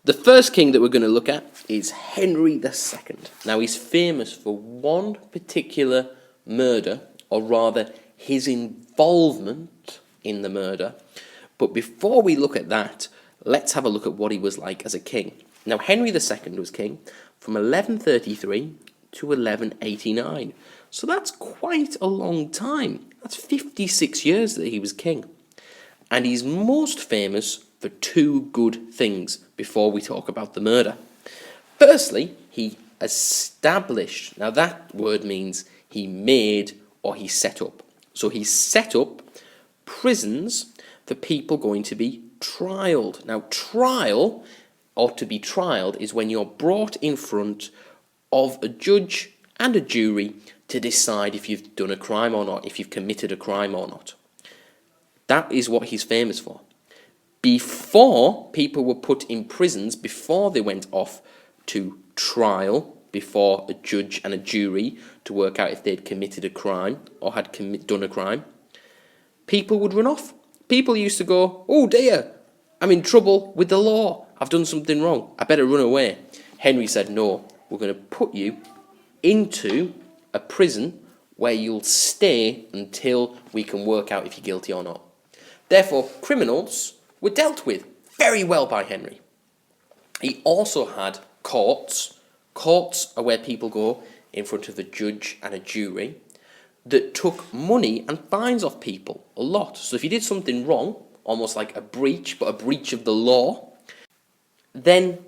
The first king that we're going to look at is Henry II. Now, he's famous for one particular murder, or rather his involvement in the murder. But before we look at that, let's have a look at what he was like as a king. Now, Henry II was king from 1133 to 1189. So that's quite a long time. That's 56 years that he was king. And he's most famous for two good things before we talk about the murder. Firstly, he established, now that word means he made or he set up. So he set up prisons for people going to be trialed. Now, trial, or to be trialed, is when you're brought in front of a judge and a jury to decide if you've done a crime or not, if you've committed a crime or not. That is what he's famous for. Before people were put in prisons, before they went off to trial, before a judge and a jury to work out if they'd committed a crime or had done a crime, people would run off. People used to go, "Oh dear, I'm in trouble with the law. I've done something wrong. I better run away." Henry said, "No, we're going to put you into a prison where you'll stay until we can work out if you're guilty or not." Therefore, criminals were dealt with very well by Henry. He also had courts. Courts are where people go in front of a judge and a jury that took money and fines off people a lot. So if you did something wrong, almost like a breach, but a breach of the law, then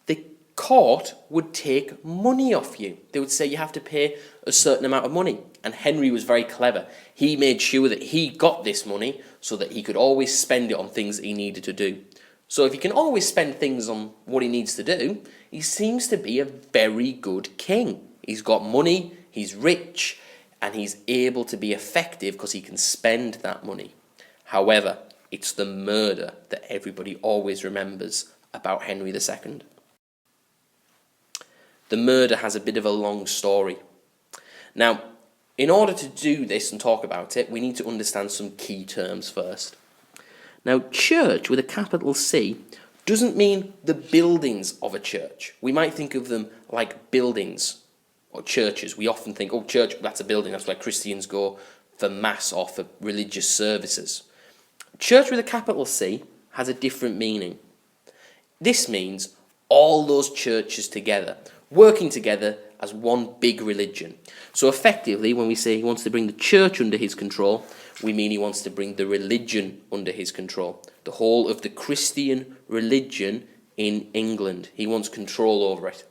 the court would take money off you. They would say you have to pay a certain amount of money. And Henry was very clever. He made sure that he got this money so that he could always spend it on things that he needed to do. So if he can always spend things on what he needs to do, he seems to be a very good king. He's got money, he's rich, and he's able to be effective because he can spend that money. However, it's the murder that everybody always remembers about Henry II. The murder has a bit of a long story. Now, in order to do this and talk about it, we need to understand some key terms first. Now, church with a capital C doesn't mean the buildings of a church. We might think of them like buildings or churches. We often think, oh, church, that's a building. That's where Christians go for mass or for religious services. Church with a capital C has a different meaning. This means all those churches together, working together as one big religion. So effectively, when we say he wants to bring the church under his control, we mean he wants to bring the religion under his control. The whole of the Christian religion in England. He wants control over it.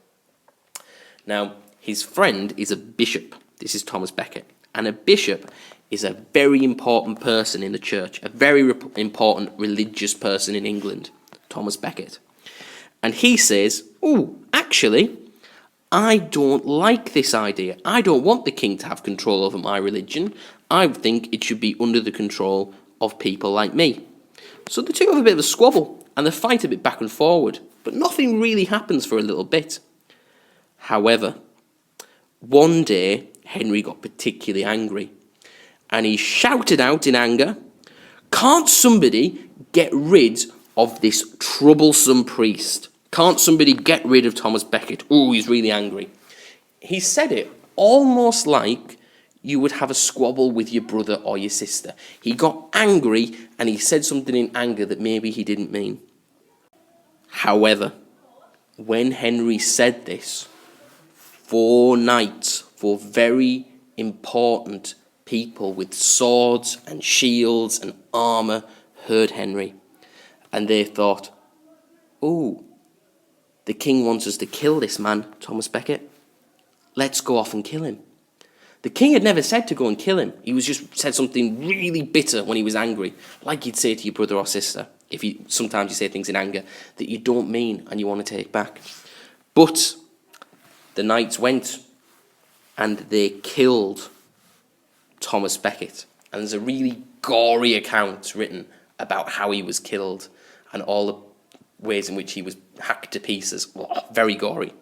Now, his friend is a bishop. This is Thomas Becket. And a bishop is a very important person in the church, a very important religious person in England, Thomas Becket. And he says, oh, actually, I don't like this idea. I don't want the king to have control over my religion. I think it should be under the control of people like me. So the two have a bit of a squabble and they fight a bit back and forward, but nothing really happens for a little bit. However, one day Henry got particularly angry and he shouted out in anger, "Can't somebody get rid of this troublesome priest? Can't somebody get rid of Thomas Becket? Oh, he's really angry." He said it almost like you would have a squabble with your brother or your sister. He got angry and he said something in anger that maybe he didn't mean. However, when Henry said this, 4 knights, 4 very important people with swords and shields and armour heard Henry. And they thought, oh, the king wants us to kill this man, Thomas Becket. Let's go off and kill him. The king had never said to go and kill him. He was just said something really bitter when he was angry, like you'd say to your brother or sister. Sometimes you say things in anger that you don't mean and you want to take back. But the knights went and they killed Thomas Becket. And there's a really gory account written about how he was killed and all the ways in which he was hacked to pieces. Oh, very gory.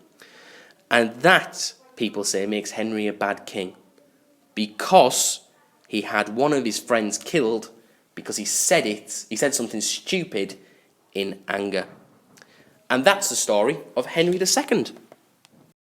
And that, people say, makes Henry a bad king, because he had one of his friends killed because he said something stupid in anger. And that's the story of Henry II.